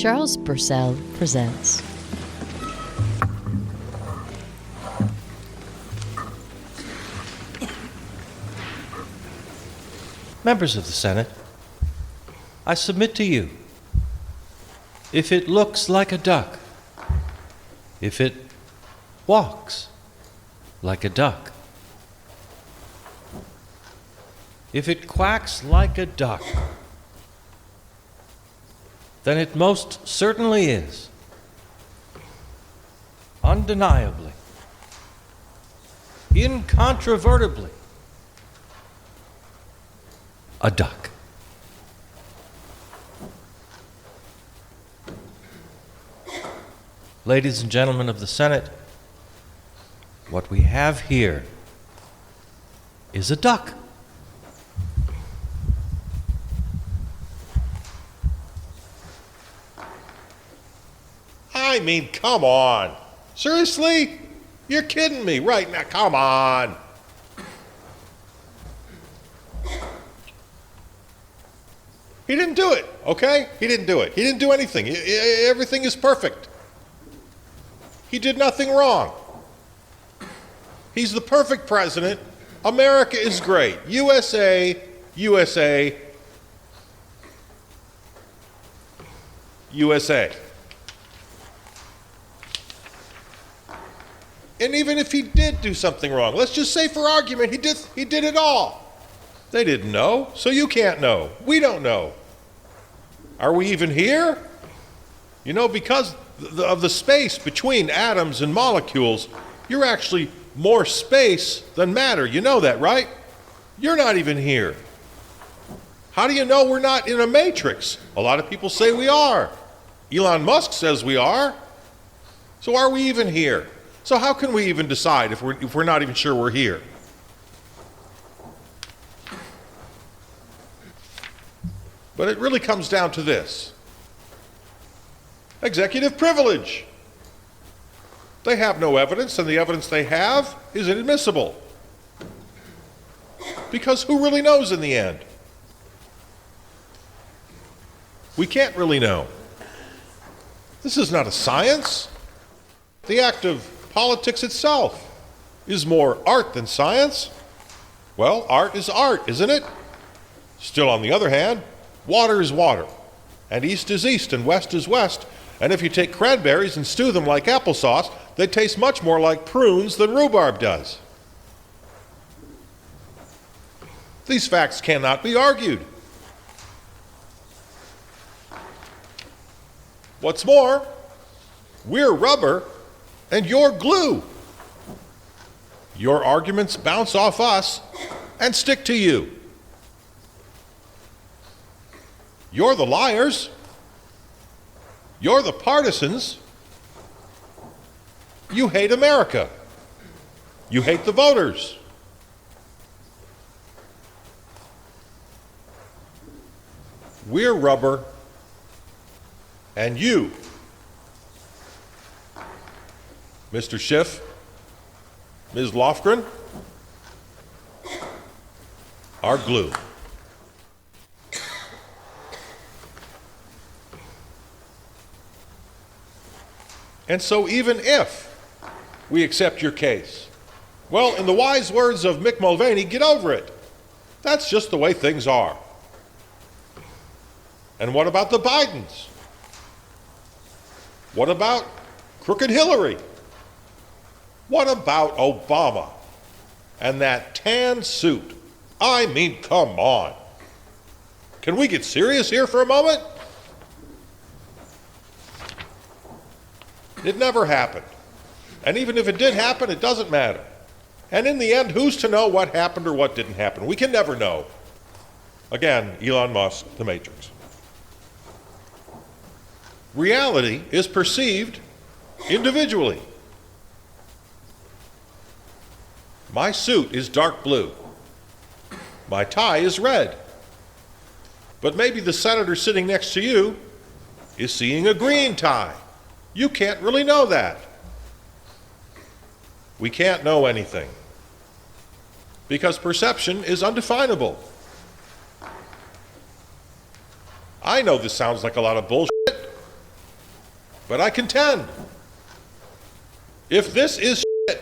Charles Purcell presents. Members of the Senate, I submit to you, if it looks like a duck, if it walks like a duck, if it quacks like a duck, then it most certainly is, undeniably, incontrovertibly, a duck. Ladies and gentlemen of the Senate, what we have here is a duck. I mean, come on. Seriously? You're kidding me right now. Come on. He didn't do it, okay? He didn't do it. He didn't do anything. Everything is perfect. He did nothing wrong. He's the perfect president. America is great. USA, USA, USA. And even if he did do something wrong, let's just say for argument, he did it all. They didn't know, so you can't know. We don't know. Are we even here? You know, because of the space between atoms and molecules, you're actually more space than matter. You know that, right? You're not even here. How do you know we're not in a matrix? A lot of people say we are. Elon Musk says we are. So are we even here? So how can we even decide if we're not even sure we're here? But it really comes down to this. Executive privilege. They have no evidence, and the evidence they have is inadmissible. Because who really knows in the end? We can't really know. This is not a science. The act of politics itself is more art than science. Well, art is art, isn't it? Still, on the other hand, water is water, and east is east, and west is west, and if you take cranberries and stew them like applesauce, they taste much more like prunes than rhubarb does. These facts cannot be argued. What's more, we're rubber and you're glue. Your arguments bounce off us and stick to you. You're the liars. You're the partisans. You hate America. You hate the voters. We're rubber, and you, Mr. Schiff, Ms. Lofgren, are glue. And so even if we accept your case, well, in the wise words of Mick Mulvaney, get over it. That's just the way things are. And what about the Bidens? What about crooked Hillary? What about Obama and that tan suit? I mean, come on. Can we get serious here for a moment? It never happened. And even if it did happen, it doesn't matter. And in the end, who's to know what happened or what didn't happen? We can never know. Again, Elon Musk, the Matrix. Reality is perceived individually. My suit is dark blue. My tie is red. But maybe the senator sitting next to you is seeing a green tie. You can't really know that. We can't know anything because perception is undefinable. I know this sounds like a lot of bullshit, But I contend, if this is shit,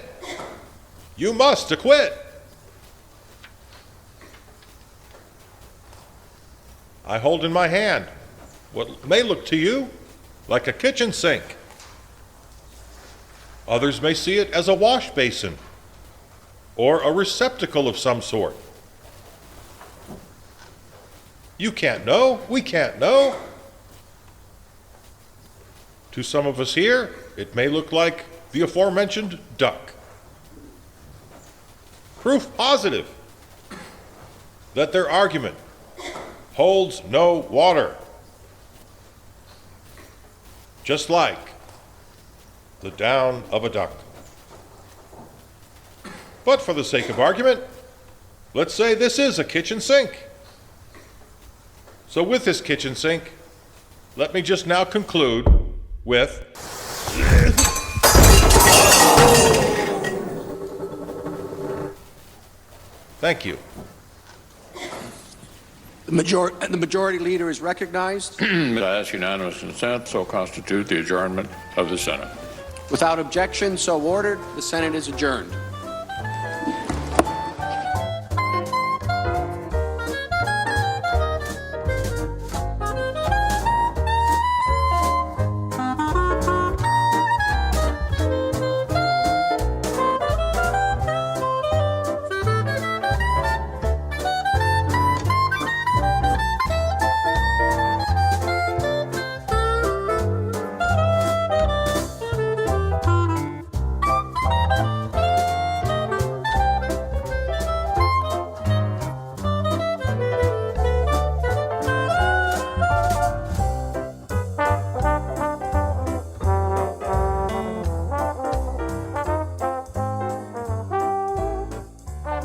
you must acquit. I hold in my hand what may look to you like a kitchen sink. Others may see it as a wash basin or a receptacle of some sort. You can't know. We can't know. To some of us here, it may look like the aforementioned duck. Proof positive that their argument holds no water. Just like the down of a duck. But for the sake of argument, let's say this is a kitchen sink. So with this kitchen sink, let me just now conclude with thank you. The majority leader is recognized. I ask unanimous consent, so constitute the adjournment of the Senate. Without objection, so ordered. The Senate is adjourned.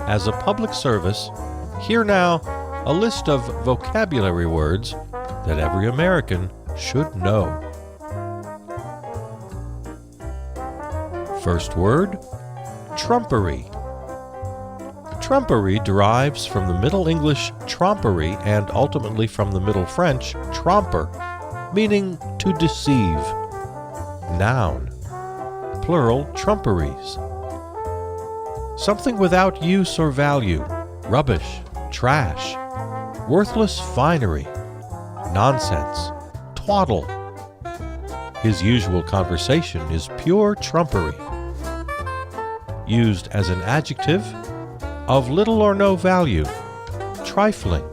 As a public service, hear now a list of vocabulary words that every American should know. First word, trumpery. Trumpery derives from the Middle English trompery and ultimately from the Middle French tromper, meaning to deceive. Noun, plural trumperies. Something without use or value, rubbish, trash, worthless finery, nonsense, twaddle. His usual conversation is pure trumpery. Used as an adjective, of little or no value, trifling,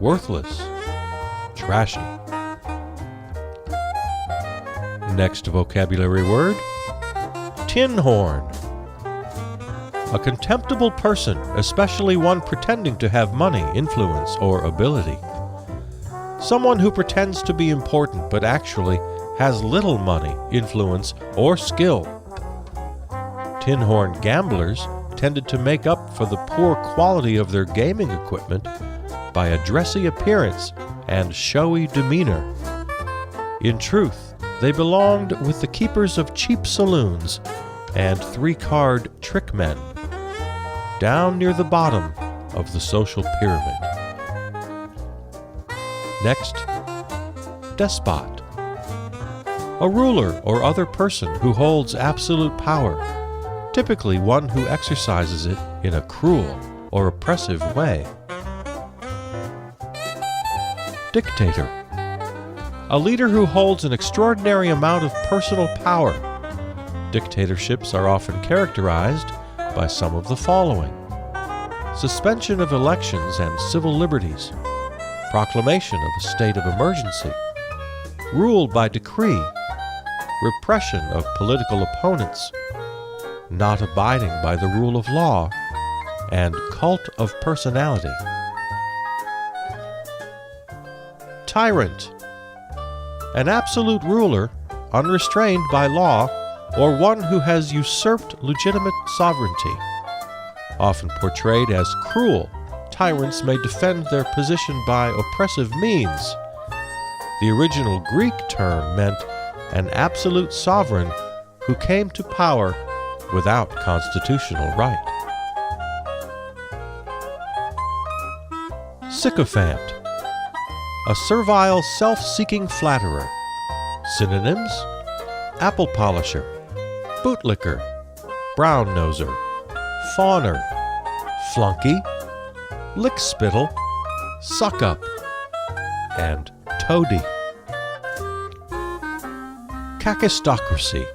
worthless, trashy. Next vocabulary word, tin horn. A contemptible person, especially one pretending to have money, influence, or ability. Someone who pretends to be important but actually has little money, influence, or skill. Tin horn gamblers tended to make up for the poor quality of their gaming equipment by a dressy appearance and showy demeanor. In truth, they belonged with the keepers of cheap saloons and three-card trick men, down near the bottom of the social pyramid. Next, despot. A ruler or other person who holds absolute power, typically one who exercises it in a cruel or oppressive way. Dictator. A leader who holds an extraordinary amount of personal power. Dictatorships are often characterized by some of the following: suspension of elections and civil liberties, proclamation of a state of emergency, rule by decree, repression of political opponents, not abiding by the rule of law, and cult of personality. Tyrant. An absolute ruler, unrestrained by law, or one who has usurped legitimate sovereignty. Often portrayed as cruel, tyrants may defend their position by oppressive means. The original Greek term meant an absolute sovereign who came to power without constitutional right. Sycophant. A servile, self-seeking flatterer. Synonyms: apple polisher, bootlicker, brown noser, fawner, flunky, lick spittle, suck up, and toady. Kakistocracy.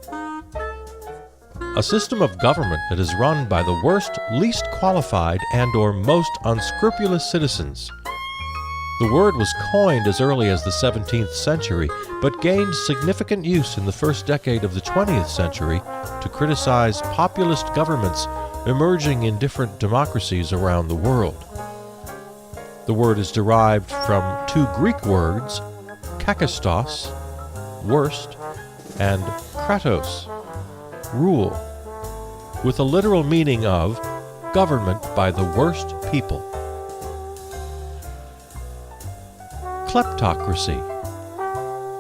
A system of government that is run by the worst, least qualified, and/or most unscrupulous citizens. The word was coined as early as the 17th century, but gained significant use in the first decade of the 20th century to criticize populist governments emerging in different democracies around the world. The word is derived from two Greek words, kakistos, worst, and kratos, rule, with a literal meaning of government by the worst people. Kleptocracy,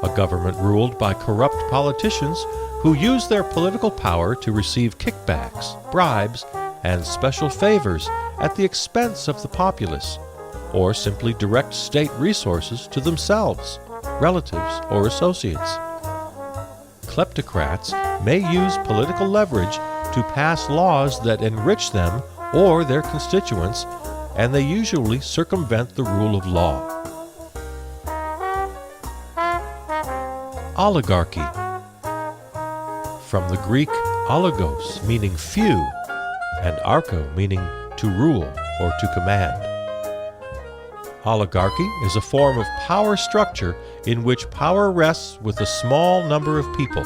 a government ruled by corrupt politicians who use their political power to receive kickbacks, bribes, and special favors at the expense of the populace, or simply direct state resources to themselves, relatives, or associates. Kleptocrats may use political leverage to pass laws that enrich them or their constituents, and they usually circumvent the rule of law. Oligarchy. From the Greek oligos, meaning few, and archo, meaning to rule or to command. Oligarchy is a form of power structure in which power rests with a small number of people.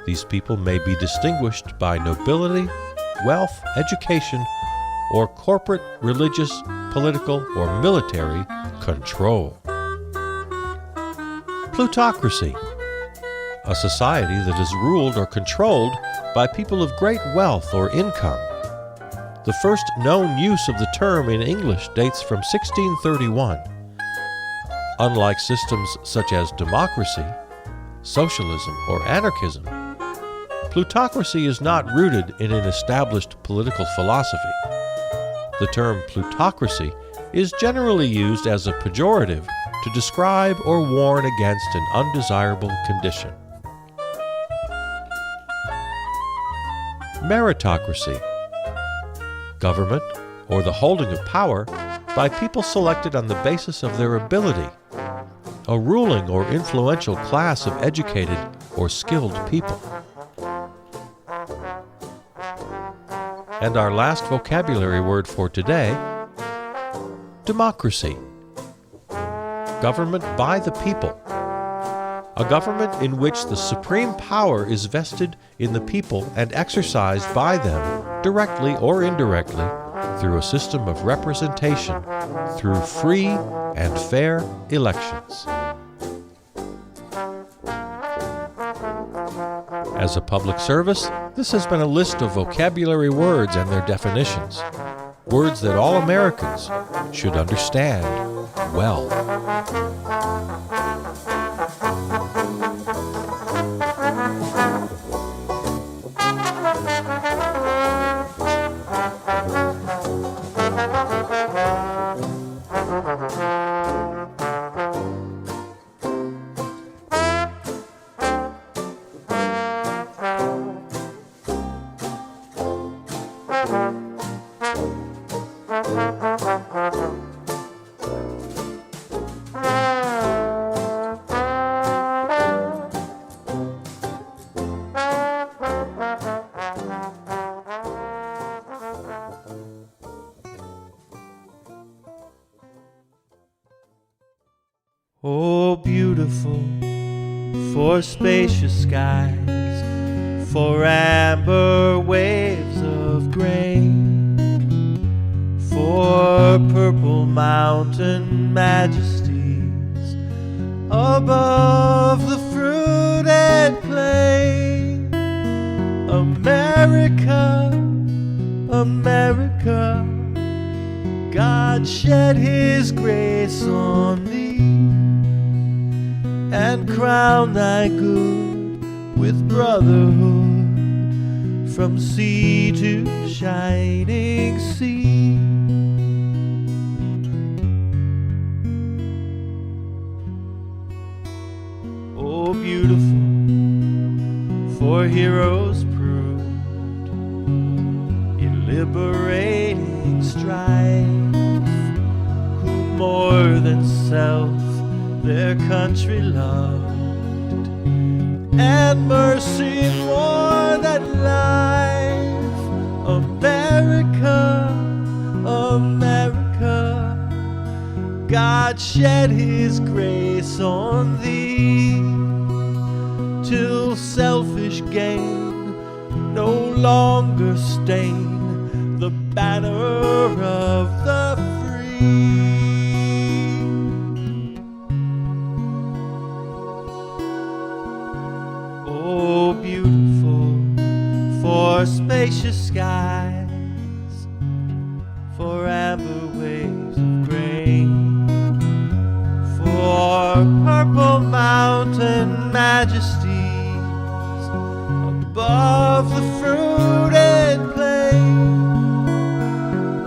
These people may be distinguished by nobility, wealth, education, or corporate, religious, political, or military control. Plutocracy. A society that is ruled or controlled by people of great wealth or income. The first known use of the term in English dates from 1631. Unlike systems such as democracy, socialism, or anarchism, plutocracy is not rooted in an established political philosophy. The term plutocracy is generally used as a pejorative to describe or warn against an undesirable condition. Meritocracy. Government, or the holding of power, by people selected on the basis of their ability. A ruling or influential class of educated or skilled people. And our last vocabulary word for today, democracy. Government by the people. A government in which the supreme power is vested in the people and exercised by them, directly or indirectly, through a system of representation, through free and fair elections. As a public service, this has been a list of vocabulary words and their definitions. Words that all Americans should understand well. Oh, beautiful, for spacious skies, for amber waves of grain, for purple mountain majesties above the fruit and plain. America, America, God shed His grace on thee and crown thy good with brotherhood from sea to shining sea. Oh, beautiful, heroes proved in liberating strife, who more than self their country loved, and mercy more than life. America, America, God shed his grace on thee, till selfish gain no longer stain the banner of the free. Oh, beautiful for spacious skies, for amber waves of grain, for purple mountain majesties above the fruited plain.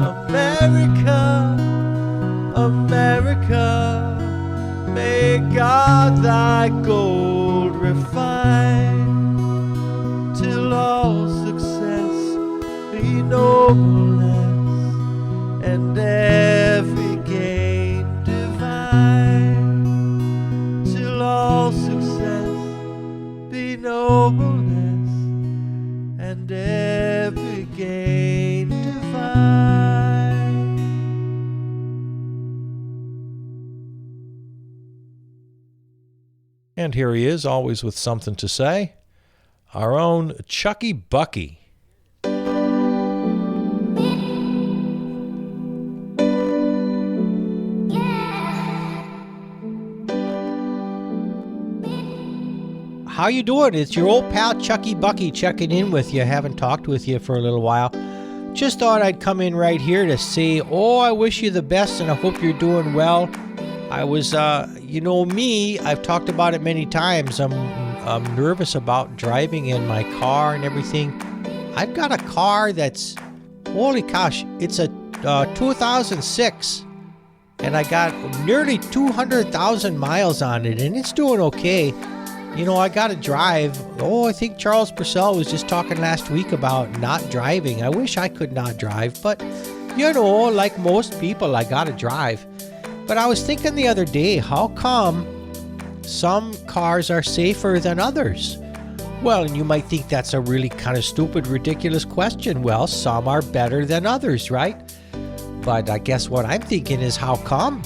America, America, may God thy gold refine, till all success be nobleness and every gain divine, till all success be nobleness and every gain divine. And here he is, always with something to say, our own Chucky Bucky. How you doing? It's your old pal Chucky Bucky checking in with you. Haven't talked with you for a little while. Just thought I'd come in right here to say, I wish you the best and I hope you're doing well. I was, me, I've talked about it many times. I'm nervous about driving in my car and everything. I've got a car that's, holy gosh, it's a 2006. And I got nearly 200,000 miles on it, and it's doing okay. I got to drive. I think Charles Purcell was just talking last week about not driving. I wish I could not drive, but, like most people, I got to drive. But I was thinking the other day, how come some cars are safer than others? Well, and you might think that's a really kind of stupid, ridiculous question. Well, some are better than others, right? But I guess what I'm thinking is, how come?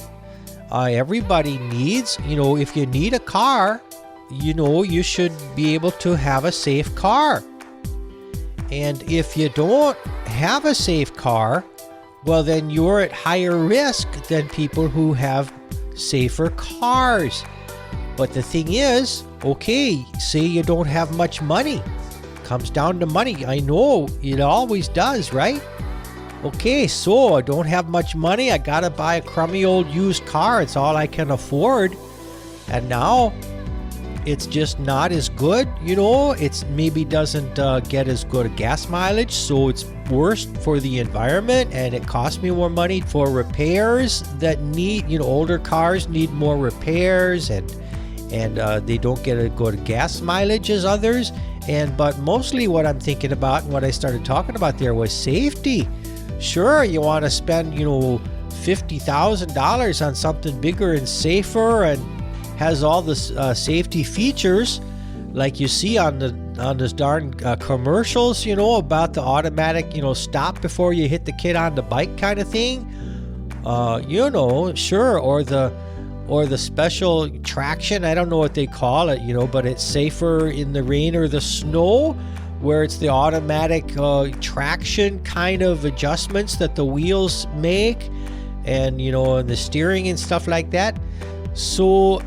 Everybody needs, if you need a car, you should be able to have a safe car. And if you don't have a safe car, well, then you're at higher risk than people who have safer cars. But the thing is, say you don't have much money. Comes down to money. I know, it always does, right? So I don't have much money. I gotta buy a crummy old used car. It's all I can afford. And now it's just not as good, it's maybe doesn't get as good a gas mileage, so it's worse for the environment, and it costs me more money for repairs that need, older cars need more repairs, and they don't get a good gas mileage as others. But mostly what I'm thinking about and what I started talking about there was safety. Sure, you want to spend, $50,000 on something bigger and safer and has all the safety features like you see on those darn commercials, about the automatic, stop before you hit the kid on the bike kind of thing. Sure, or the special traction, I don't know what they call it, but it's safer in the rain or the snow, where it's the automatic traction kind of adjustments that the wheels make, and and the steering and stuff like that. So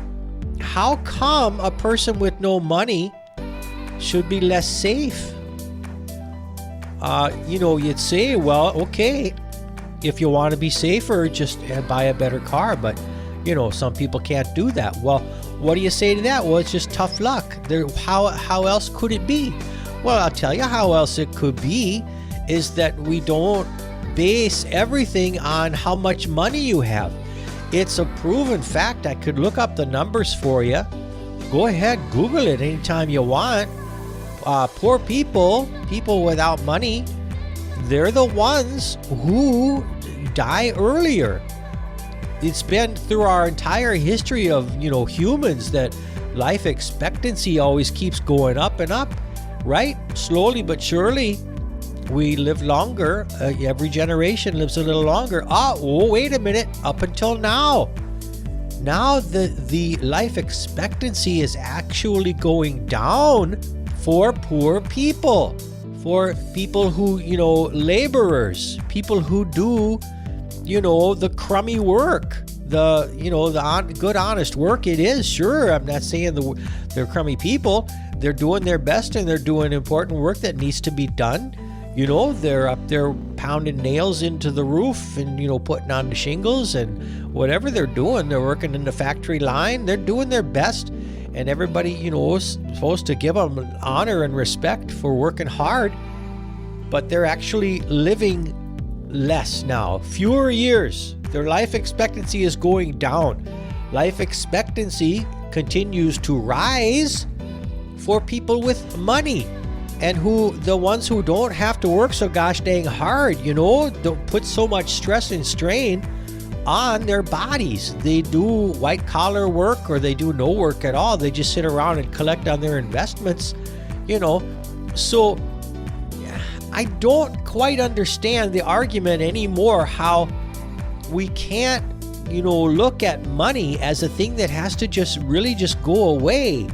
how come a person with no money should be less safe? You'd say, well, okay, if you want to be safer, just buy a better car. But, some people can't do that. Well, what do you say to that? Well, it's just tough luck. How else could it be? Well, I'll tell you how else it could be, is that we don't base everything on how much money you have. It's a proven fact. I could look up the numbers for you. Go ahead, Google it anytime you want. poor people, people without money, they're the ones who die earlier. It's been through our entire history of, humans that life expectancy always keeps going up and up, right? Slowly but surely, we live longer. Every generation lives a little longer. Wait a minute. Up until now. Now the life expectancy is actually going down for poor people. For people who, laborers, people who do, the crummy work, the good, honest work it is. Sure, I'm not saying they're crummy people. They're doing their best and they're doing important work that needs to be done. They're up there pounding nails into the roof and, putting on the shingles and whatever they're doing. They're working in the factory line. They're doing their best. And everybody, is supposed to give them honor and respect for working hard. But they're actually living less now. Fewer years. Their life expectancy is going down. Life expectancy continues to rise for people with money. And the ones who don't have to work so gosh dang hard, don't put so much stress and strain on their bodies. They do white collar work or they do no work at all. They just sit around and collect on their investments, So I don't quite understand the argument anymore how we can't, look at money as a thing that has to just go away.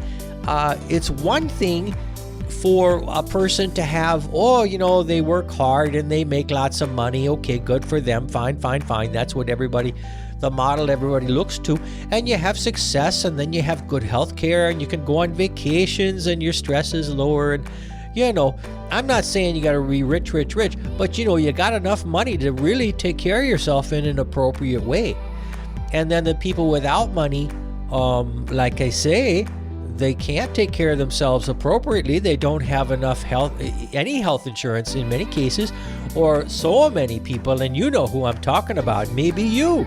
It's one thing for a person to have, they work hard and they make lots of money. Okay, good for them. Fine. That's what the model everybody looks to. And you have success and then you have good health care and you can go on vacations and your stress is lower. And, I'm not saying you got to be rich, but, you got enough money to really take care of yourself in an appropriate way. And then the people without money, like I say, they can't take care of themselves appropriately. They don't have enough any health insurance in many cases, or so many people, and you know who I'm talking about. Maybe you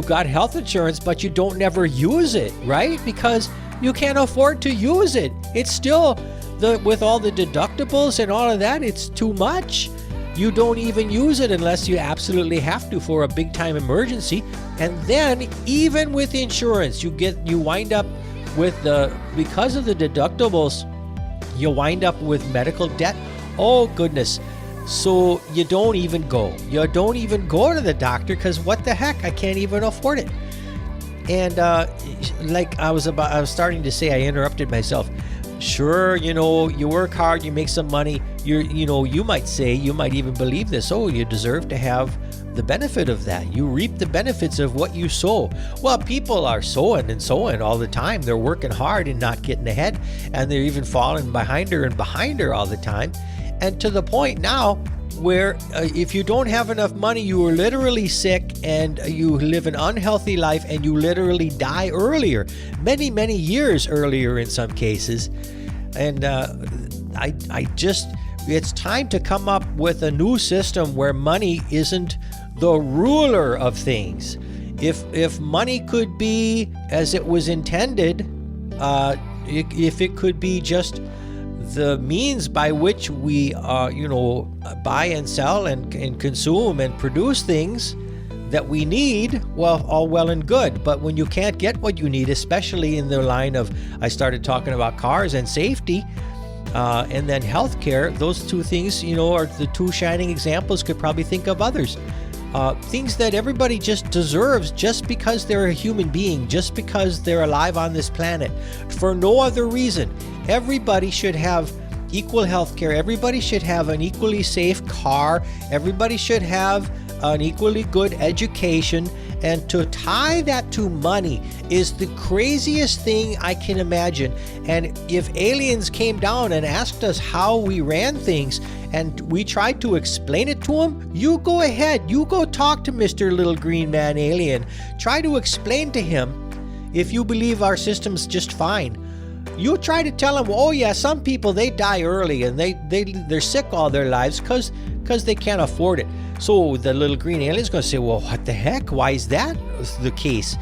got health insurance, but you don't never use it, right? Because you can't afford to use it. It's still, with all the deductibles and all of that, it's too much. You don't even use it unless you absolutely have to for a big time emergency. And then even with insurance, you wind up with because of the deductibles, you wind up with medical debt. Oh goodness. So you don't even go. You don't even go to the doctor because what the heck? I can't even afford it. And like I was starting to say, I interrupted myself. Sure, you work hard, you make some money. You might say, you might even believe this. Oh, you deserve to have the benefit of that. You reap the benefits of what you sow. Well, people are sowing all the time. They're working hard and not getting ahead, and they're even falling behind her all the time. And to the point now where if you don't have enough money, you are literally sick and you live an unhealthy life and you literally die earlier, many years earlier in some cases. And it's time to come up with a new system where money isn't the ruler of things. If money could be as it was intended, if it could be just the means by which we buy and sell and consume and produce things that we need, well, all well and good. But when you can't get what you need, especially in the line of, I started talking about cars and safety, and then healthcare, those two things, are the two shining examples. Could probably think of others. Things that everybody just deserves just because they're a human being, just because they're alive on this planet, for no other reason. Everybody should have equal health care. Everybody should have an equally safe car. Everybody should have an equally good education. And to tie that to money is the craziest thing I can imagine. And if aliens came down and asked us how we ran things and we tried to explain it to them, you go ahead. You go talk to Mr. Little Green Man Alien. Try to explain to him if you believe our system's just fine. You try to tell him, oh yeah, some people, they die early and they're sick all their lives because they can't afford it. So the little green alien's going to say, well, what the heck? Why is that the case?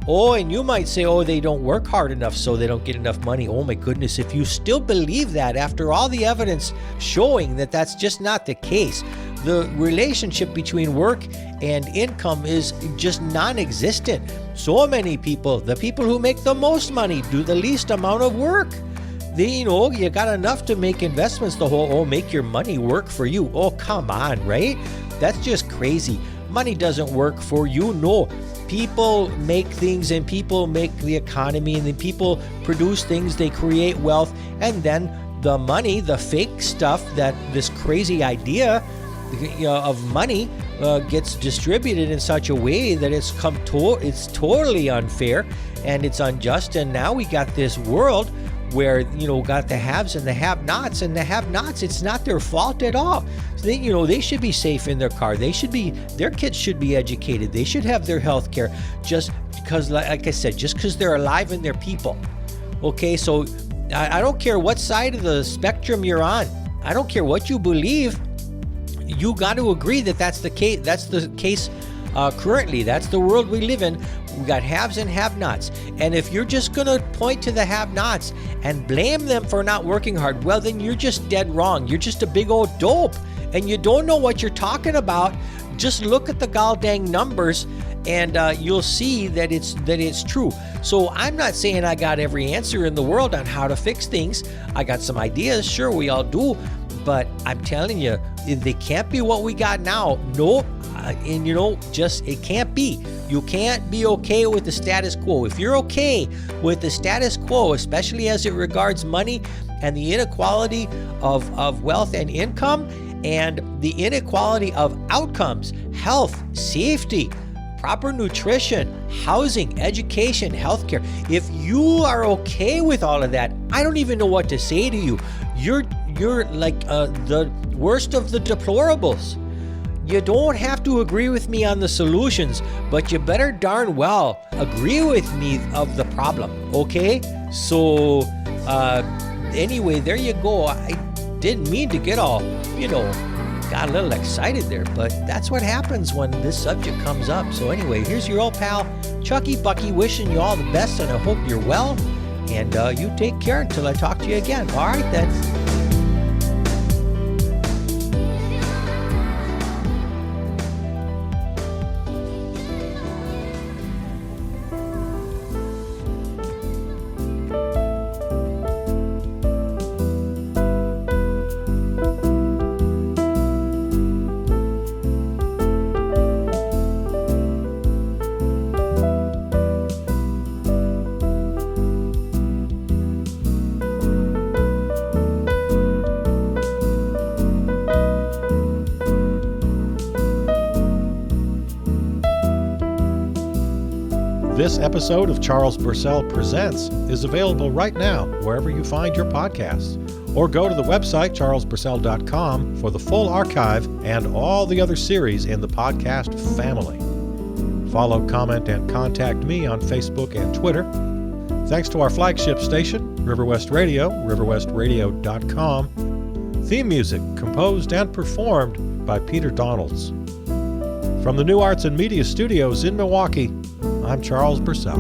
Oh, and you might say, oh, they don't work hard enough, so they don't get enough money. Oh my goodness, if you still believe that after all the evidence showing that that's just not the case, the relationship between work and income is just non-existent. So many people, the people who make the most money, do the least amount of work. You got enough to make investments. Make your money work for you. Oh, come on, right? That's just crazy. Money doesn't work for you. No. People make things, and people make the economy, and then people produce things, they create wealth, and then the money, the fake stuff, that this crazy idea of money gets distributed in such a way that it's totally unfair and it's unjust. And now we got this world where, got the haves and the have-nots, and the have-nots, it's not their fault at all. So they should be safe in their car. Their kids should be educated. They should have their health care, just because, like I said, just because they're alive and they're people. Okay, so I don't care what side of the spectrum you're on. I don't care what you believe. You got to agree that that's the case. That's the case currently. That's the world we live in. We got haves and have-nots. And if you're just going to point to the have-nots and blame them for not working hard, well, then you're just dead wrong. You're just a big old dope, and you don't know what you're talking about. Just look at the goddamn numbers, and you'll see that it's true. So I'm not saying I got every answer in the world on how to fix things. I got some ideas. Sure, we all do. But I'm telling you, they can't be what we got now. Nope. And it can't be. You can't be okay with the status quo. If you're okay with the status quo, especially as it regards money and the inequality of wealth and income, and the inequality of outcomes, health, safety, proper nutrition, housing, education, healthcare, if you are okay with all of that, I don't even know what to say to you. You're like the worst of the deplorables. You don't have to agree with me on the solutions, but you better darn well agree with me of the problem, okay? So, anyway, there you go. I didn't mean to get all, got a little excited there, but that's what happens when this subject comes up. So anyway, here's your old pal, Chucky Bucky, wishing you all the best, and I hope you're well, and you take care until I talk to you again. All right, then. This episode of Charles Purcell Presents is available right now wherever you find your podcasts, or go to the website charlespurcell.com for the full archive and all the other series in the podcast family. Follow, comment, and contact me on Facebook and Twitter. Thanks to our flagship station, River West Radio, riverwestradio.com. Theme music composed and performed by Peter Donalds. From the New Arts and Media Studios in Milwaukee, I'm Charles Purcell.